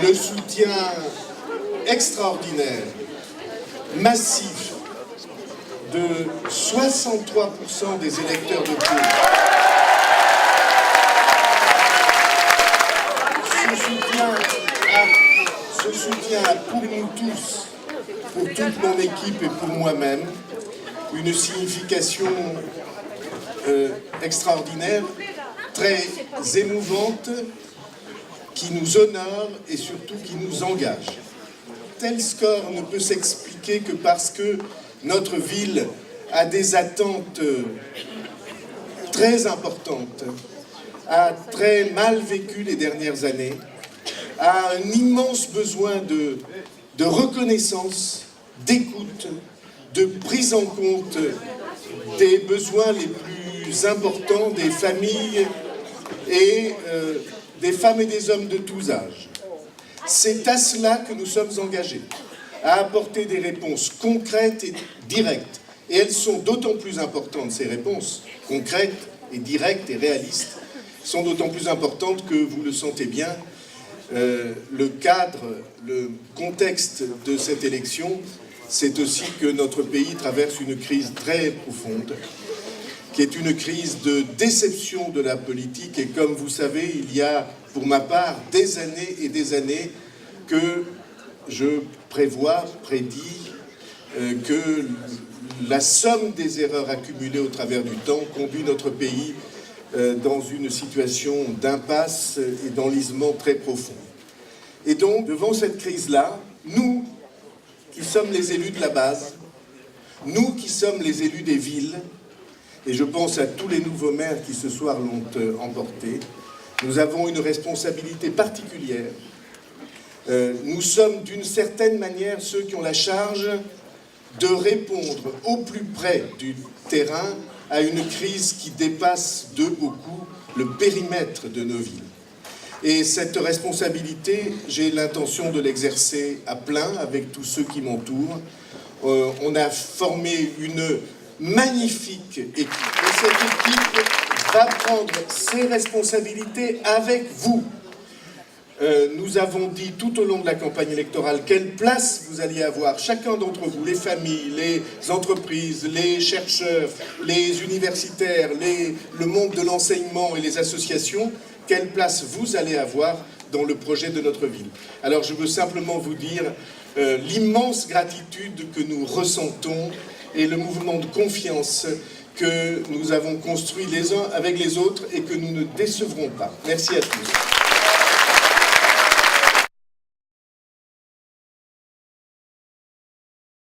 le soutien extraordinaire, massif, de 63% des électeurs de Pau. Ce soutien a pour nous tous, pour toute mon équipe et pour moi-même, une signification extraordinaire, très émouvante, qui nous honore et surtout qui nous engage. Tel score ne peut s'expliquer que parce que notre ville a des attentes très importantes, a très mal vécu les dernières années, a un immense besoin de reconnaissance, d'écoute, de prise en compte des besoins les plus importants des familles et des femmes et des hommes de tous âges. C'est à cela que nous sommes engagés, à apporter des réponses concrètes et directes. Et elles sont d'autant plus importantes, ces réponses concrètes et directes et réalistes, sont d'autant plus importantes que, vous le sentez bien, le cadre, le contexte de cette élection, c'est aussi que notre pays traverse une crise très profonde, qui est une crise de déception de la politique. Et comme vous savez, il y a, pour ma part, des années et des années que je prédis que la somme des erreurs accumulées au travers du temps conduit notre pays dans une situation d'impasse et d'enlisement très profond. Et donc, devant cette crise-là, nous, qui sommes les élus de la base, nous qui sommes les élus des villes, et je pense à tous les nouveaux maires qui ce soir l'ont emporté, nous avons une responsabilité particulière. Nous sommes d'une certaine manière ceux qui ont la charge de répondre au plus près du terrain à une crise qui dépasse de beaucoup le périmètre de nos villes. Et cette responsabilité, j'ai l'intention de l'exercer à plein avec tous ceux qui m'entourent. On a formé une magnifique équipe. Et cette équipe va prendre ses responsabilités avec vous. Nous avons dit tout au long de la campagne électorale quelle place vous alliez avoir, chacun d'entre vous, les familles, les entreprises, les chercheurs, les universitaires, le monde de l'enseignement et les associations, quelle place vous allez avoir dans le projet de notre ville. Alors je veux simplement vous dire l'immense gratitude que nous ressentons et le mouvement de confiance que nous avons construit les uns avec les autres et que nous ne décevrons pas. Merci à tous.